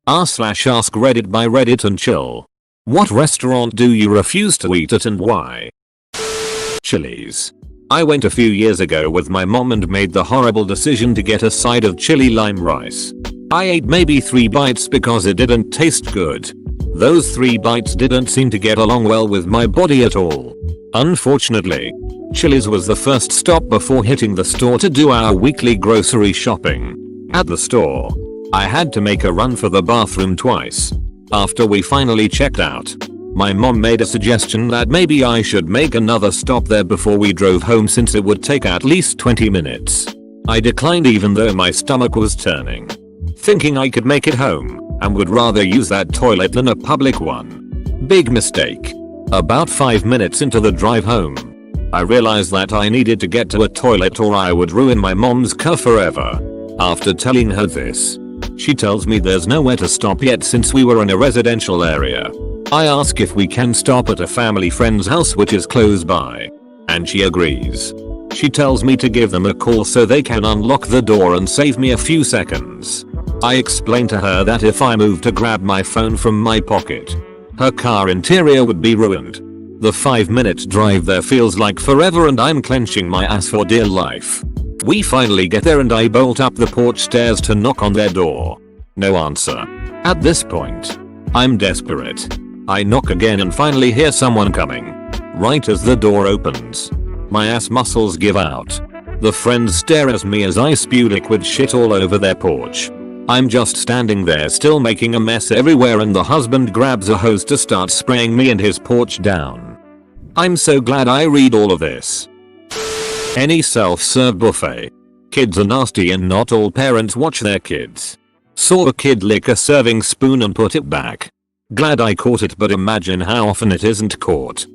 r/Askreddit by Reddit and chill. What restaurant do you refuse to eat at and why? Chili's. I went a few years ago with my mom and made the horrible decision to get a side of chili lime rice. I ate maybe 3 bites because it didn't taste good. Those 3 bites didn't seem to get along well with my body at all. Unfortunately, Chili's was the first stop before hitting the store to do our weekly grocery shopping. At the store, I had to make a run for the bathroom twice. After we finally checked out, my mom made a suggestion that maybe I should make another stop there before we drove home since it would take at least 20 minutes. I declined even though my stomach was turning, thinking I could make it home and would rather use that toilet than a public one. Big mistake. About 5 minutes into the drive home, I realized that I needed to get to a toilet or I would ruin my mom's car forever. After telling her this, she tells me there's nowhere to stop yet since we were in a residential area. I ask if we can stop at a family friend's house which is close by, and she agrees. She tells me to give them a call so they can unlock the door and save me a few seconds. I explain to her that if I move to grab my phone from my pocket, her car interior would be ruined. The 5-minute drive there feels like forever and I'm clenching my ass for dear life. We finally get there and I bolt up the porch stairs to knock on their door. No answer. At this point, I'm desperate. I knock again and finally hear someone coming. Right as the door opens, my ass muscles give out. The friends stare at me as I spew liquid shit all over their porch. I'm just standing there still making a mess everywhere and the husband grabs a hose to start spraying me and his porch down. I'm so glad I read all of this. Any self-serve buffet. Kids are nasty and not all parents watch their kids. Saw a kid lick a serving spoon and put it back. Glad I caught it, but imagine how often it isn't caught.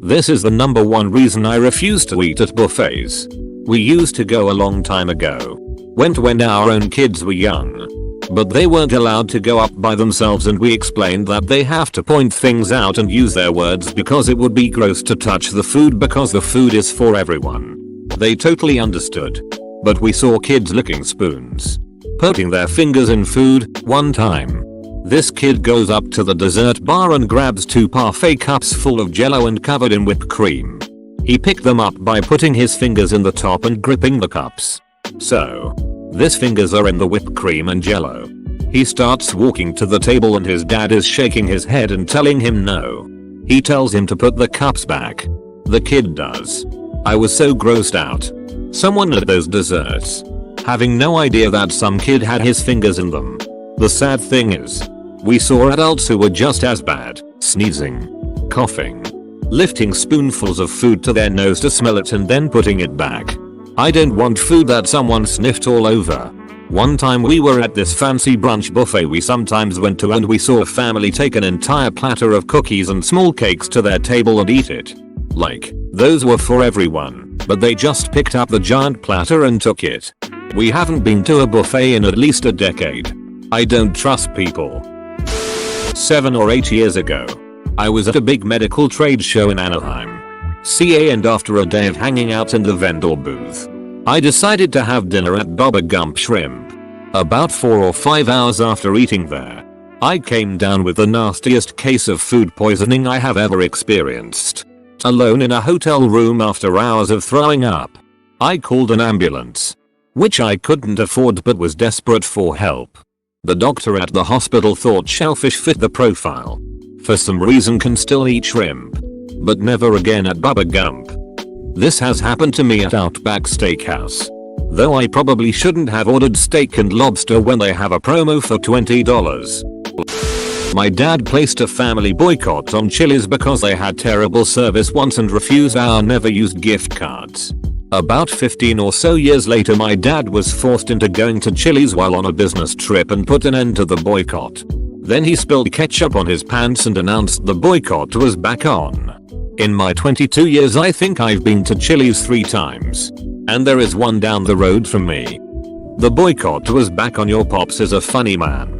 This is the number one reason I refuse to eat at buffets. We used to go a long time ago. Went when our own kids were young. But they weren't allowed to go up by themselves and we explained that they have to point things out and use their words because it would be gross to touch the food because the food is for everyone. They totally understood. But we saw kids licking spoons, putting their fingers in food. One time, this kid goes up to the dessert bar and grabs 2 parfait cups full of jello and covered in whipped cream. He picked them up by putting his fingers in the top and gripping the cups. So, his fingers are in the whipped cream and jello. He starts walking to the table and his dad is shaking his head and telling him no. He tells him to put the cups back. The kid does. I was so grossed out. Someone at those desserts, having no idea that some kid had his fingers in them. The sad thing is, we saw adults who were just as bad, sneezing, coughing, lifting spoonfuls of food to their nose to smell it and then putting it back. I don't want food that someone sniffed all over. One time we were at this fancy brunch buffet we sometimes went to and we saw a family take an entire platter of cookies and small cakes to their table and eat it. Like, those were for everyone, but they just picked up the giant platter and took it. We haven't been to a buffet in at least a decade. I don't trust people. 7 or 8 years ago, I was at a big medical trade show in Anaheim, CA, and after a day of hanging out in the vendor booth, I decided to have dinner at Bubba Gump Shrimp. About 4 or 5 hours after eating there, I came down with the nastiest case of food poisoning I have ever experienced. Alone in a hotel room after hours of throwing up, I called an ambulance, which I couldn't afford but was desperate for help. The doctor at the hospital thought shellfish fit the profile. For some reason can still eat shrimp, but never again at Bubba Gump. This has happened to me at Outback Steakhouse, though I probably shouldn't have ordered steak and lobster when they have a promo for $20. My dad placed a family boycott on Chili's because they had terrible service once and refused our never used gift cards. About 15 or so years later my dad was forced into going to Chili's while on a business trip and put an end to the boycott. Then he spilled ketchup on his pants and announced the boycott was back on. In my 22 years I think I've been to Chili's 3 times. And there is one down the road from me. The boycott was back on. Your pops is a funny man.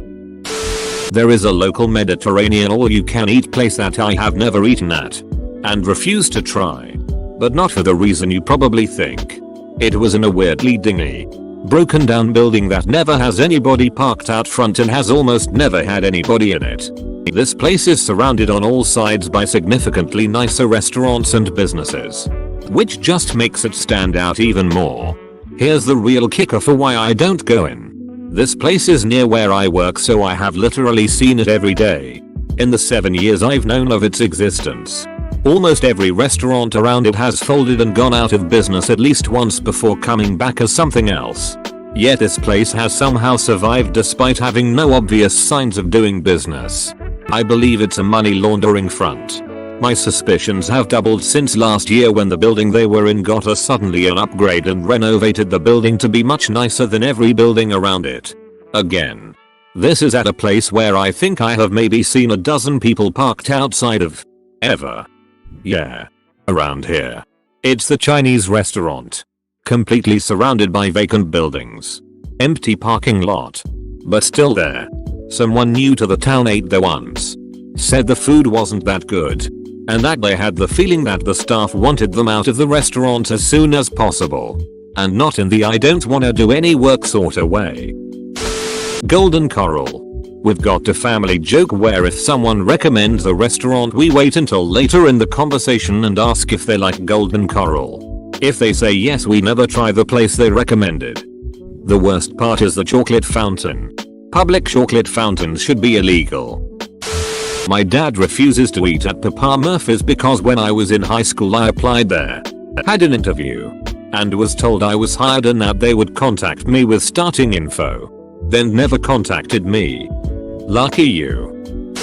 There is a local Mediterranean all-you-can-eat place that I have never eaten at and refuse to try. But not for the reason you probably think. It was in a weirdly dingy, Broken down building that never has anybody parked out front and has almost never had anybody in it. This place is surrounded on all sides by significantly nicer restaurants and businesses, which just makes it stand out even more. Here's the real kicker for why I don't go in. This place is near where I work, so I have literally seen it every day. In the 7 years I've known of its existence, almost every restaurant around it has folded and gone out of business at least once before coming back as something else. Yet this place has somehow survived despite having no obvious signs of doing business. I believe it's a money laundering front. My suspicions have doubled since last year when the building they were in got a suddenly an upgrade and renovated the building to be much nicer than every building around it. Again, this is at a place where I think I have maybe seen a dozen people parked outside of. Ever. Yeah. Around here. It's the Chinese restaurant. Completely surrounded by vacant buildings. Empty parking lot. But still there. Someone new to the town ate there once. Said the food wasn't that good. And that they had the feeling that the staff wanted them out of the restaurant as soon as possible. And not in the I don't wanna do any work sort of way. Golden Corral. We've got a family joke where if someone recommends a restaurant we wait until later in the conversation and ask if they like Golden Corral. If they say yes, we never try the place they recommended. The worst part is the chocolate fountain. Public chocolate fountains should be illegal. My dad refuses to eat at Papa Murphy's because when I was in high school I applied there, had an interview, and was told I was hired and that they would contact me with starting info. Then never contacted me. Lucky you.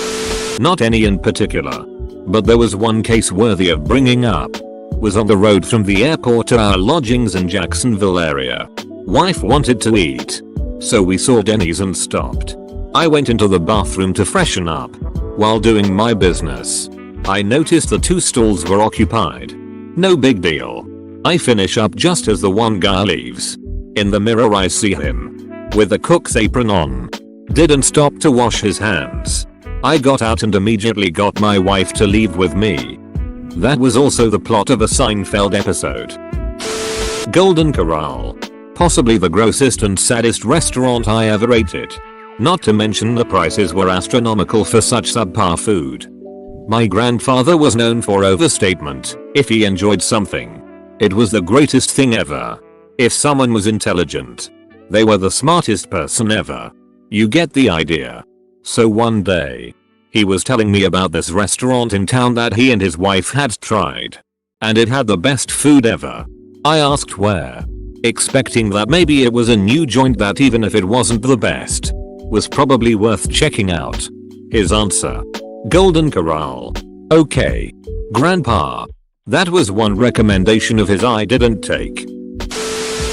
Not any in particular, but there was one case worthy of bringing up. Was on the road from the airport to our lodgings in Jacksonville area. Wife wanted to eat, so we saw Denny's and stopped. I went into the bathroom to freshen up. While doing my business, I noticed the 2 stalls were occupied. No big deal. I finish up just as the one guy leaves. In the mirror I see him, with the cook's apron on. Didn't stop to wash his hands. I got out and immediately got my wife to leave with me. That was also the plot of a Seinfeld episode. Golden Corral. Possibly the grossest and saddest restaurant I ever ate at. Not to mention the prices were astronomical for such subpar food. My grandfather was known for overstatement. If he enjoyed something, it was the greatest thing ever. If someone was intelligent, they were the smartest person ever. You get the idea. So one day, he was telling me about this restaurant in town that he and his wife had tried. And it had the best food ever. I asked where, expecting that maybe it was a new joint that even if it wasn't the best, was probably worth checking out. His answer: Golden Corral. Okay. Grandpa. That was one recommendation of his I didn't take.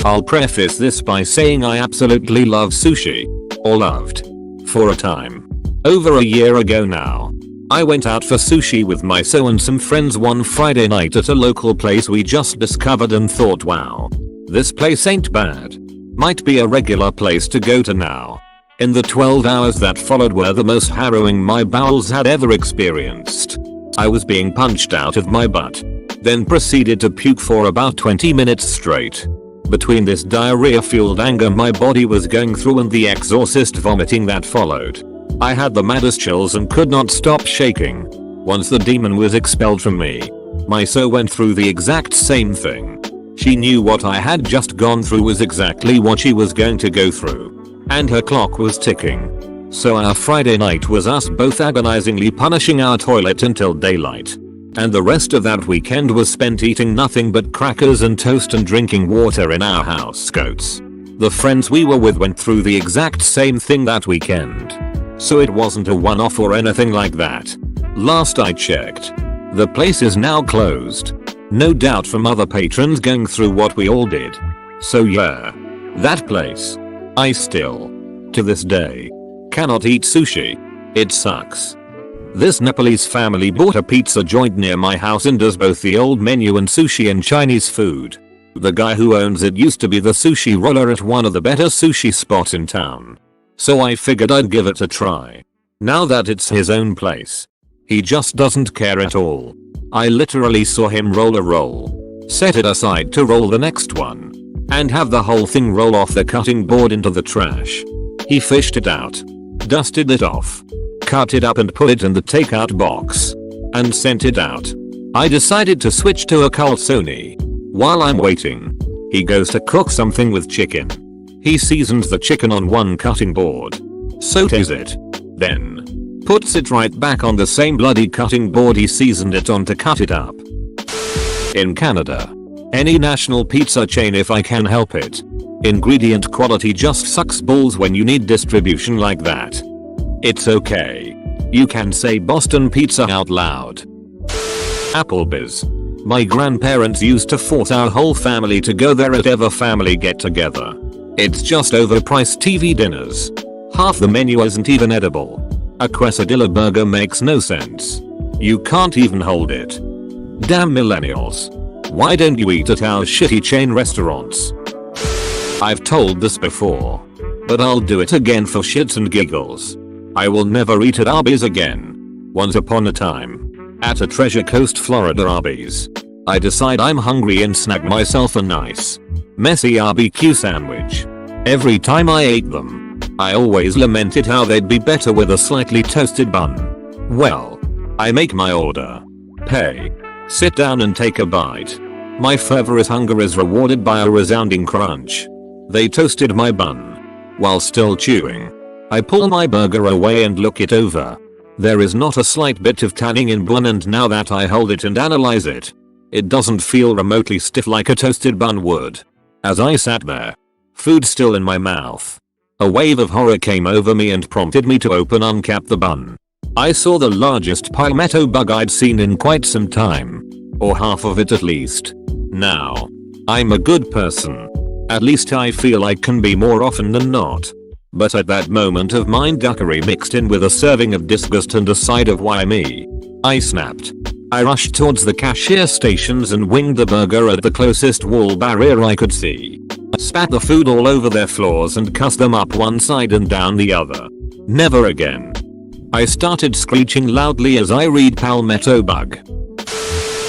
I'll preface this by saying I absolutely love sushi. Or loved. For a time. Over a year ago now. I went out for sushi with my so and some friends one Friday night at a local place we just discovered and thought, wow. This place ain't bad. Might be a regular place to go to now. In the 12 hours that followed were the most harrowing my bowels had ever experienced. I was being punched out of my butt. Then proceeded to puke for about 20 minutes straight. Between this diarrhea-fueled anger my body was going through and the exorcist vomiting that followed, I had the maddest chills and could not stop shaking. Once the demon was expelled from me, my so went through the exact same thing. She knew what I had just gone through was exactly what she was going to go through. And her clock was ticking. So our Friday night was us both agonizingly punishing our toilet until daylight. And the rest of that weekend was spent eating nothing but crackers and toast and drinking water in our house coats. The friends we were with went through the exact same thing that weekend. So it wasn't a one-off or anything like that. Last I checked, the place is now closed. No doubt from other patrons going through what we all did. So yeah, that place. I still, to this day, cannot eat sushi. It sucks. This Nepalese family bought a pizza joint near my house and does both the old menu and sushi and Chinese food. The guy who owns it used to be the sushi roller at one of the better sushi spots in town. So I figured I'd give it a try. Now that it's his own place, he just doesn't care at all. I literally saw him roll a roll, set it aside to roll the next one, and have the whole thing roll off the cutting board into the trash. He fished it out, dusted it off, cut it up and put it in the takeout box, and sent it out. I decided to switch to a calzone. While I'm waiting, he goes to cook something with chicken. He seasons the chicken on one cutting board, sautés it, then puts it right back on the same bloody cutting board he seasoned it on to cut it up. In Canada, any national pizza chain if I can help it, ingredient quality just sucks balls when you need distribution like that. It's okay. You can say Boston Pizza out loud. Applebee's. My grandparents used to force our whole family to go there at every family get together. It's just overpriced TV dinners. Half the menu isn't even edible. A quesadilla burger makes no sense. You can't even hold it. Damn millennials. Why don't you eat at our shitty chain restaurants? I've told this before, but I'll do it again for shits and giggles. I will never eat at Arby's again. Once upon a time, at a Treasure Coast, Florida Arby's, I decide I'm hungry and snag myself a nice, messy barbecue sandwich. Every time I ate them, I always lamented how they'd be better with a slightly toasted bun. Well, I make my order, pay, sit down and take a bite. My fervorous hunger is rewarded by a resounding crunch. They toasted my bun while still chewing. I pull my burger away and look it over. There is not a slight bit of tanning in bun, and now that I hold it and analyze it, it doesn't feel remotely stiff like a toasted bun would. As I sat there, food still in my mouth, a wave of horror came over me and prompted me to uncap the bun. I saw the largest palmetto bug I'd seen in quite some time, or half of it at least. Now, I'm a good person. At least I feel I can be more often than not. But at that moment of mind duckery mixed in with a serving of disgust and a side of why me, I snapped. I rushed towards the cashier stations and winged the burger at the closest wall barrier I could see. Spat the food all over their floors and cussed them up one side and down the other. Never again. I started screeching loudly as I read palmetto bug.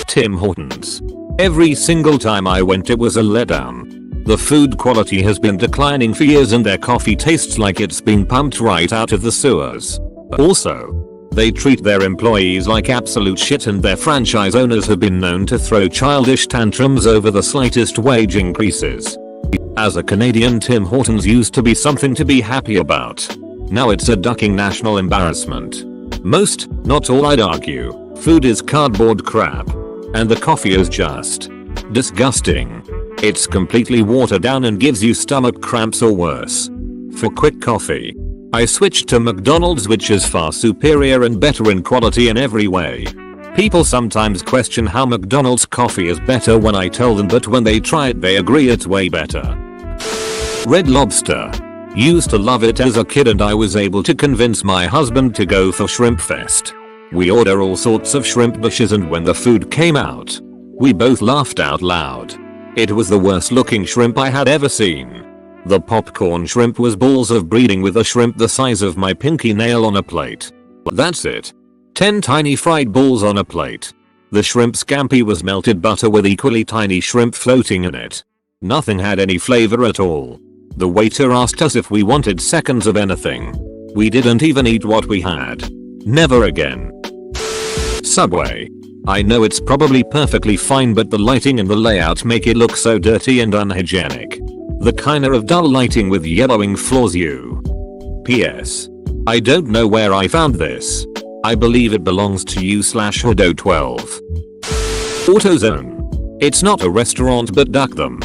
Tim Hortons. Every single time I went it was a letdown. The food quality has been declining for years and their coffee tastes like it's been pumped right out of the sewers. Also, they treat their employees like absolute shit, and their franchise owners have been known to throw childish tantrums over the slightest wage increases. As a Canadian, Tim Hortons used to be something to be happy about. Now it's a ducking national embarrassment. Most, not all I'd argue, food is cardboard crap. And the coffee is just disgusting. It's completely watered down and gives you stomach cramps or worse. For quick coffee, I switched to McDonald's, which is far superior and better in quality in every way. People sometimes question how McDonald's coffee is better when I tell them, but when they try it they agree it's way better. Red Lobster. Used to love it as a kid, and I was able to convince my husband to go for Shrimp Fest. We order all sorts of shrimp dishes, and when the food came out, we both laughed out loud. It was the worst looking shrimp I had ever seen. The popcorn shrimp was balls of breeding, with a shrimp the size of my pinky nail on a plate. That's it. 10 tiny fried balls on a plate. The shrimp scampi was melted butter with equally tiny shrimp floating in it. Nothing had any flavor at all. The waiter asked us if we wanted seconds of anything. We didn't even eat what we had. Never again. Subway. I know it's probably perfectly fine, but the lighting and the layout make it look so dirty and unhygienic. The kind of dull lighting with yellowing floors. P.S. I don't know where I found this. I believe it belongs to you/Hodo 12. AutoZone. It's not a restaurant, but duck them.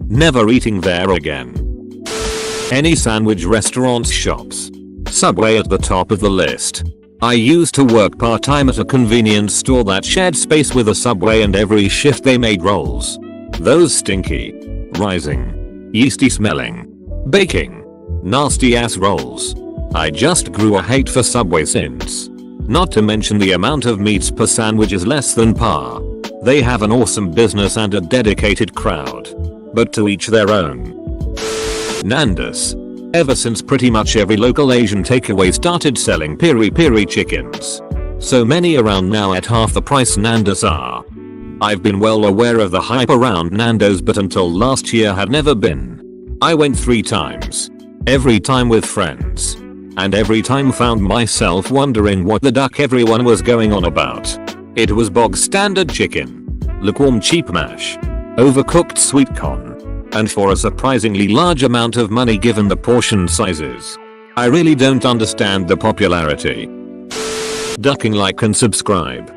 Never eating there again. Any sandwich restaurants, shops. Subway at the top of the list. I used to work part-time at a convenience store that shared space with a Subway, and every shift they made rolls. Those stinky, rising, yeasty smelling, baking, nasty ass rolls. I just grew a hate for Subway since. Not to mention the amount of meats per sandwich is less than par. They have an awesome business and a dedicated crowd. But to each their own. Nando's. Ever since pretty much every local Asian takeaway started selling piri piri chickens, so many around now at half the price Nando's are. I've been well aware of the hype around Nando's, but until last year had never been. I went 3 times. Every time with friends. And every time found myself wondering what the duck everyone was going on about. It was bog standard chicken, lukewarm cheap mash, overcooked sweet corn, and for a surprisingly large amount of money given the portion sizes. I really don't understand the popularity. Ducking, like and subscribe.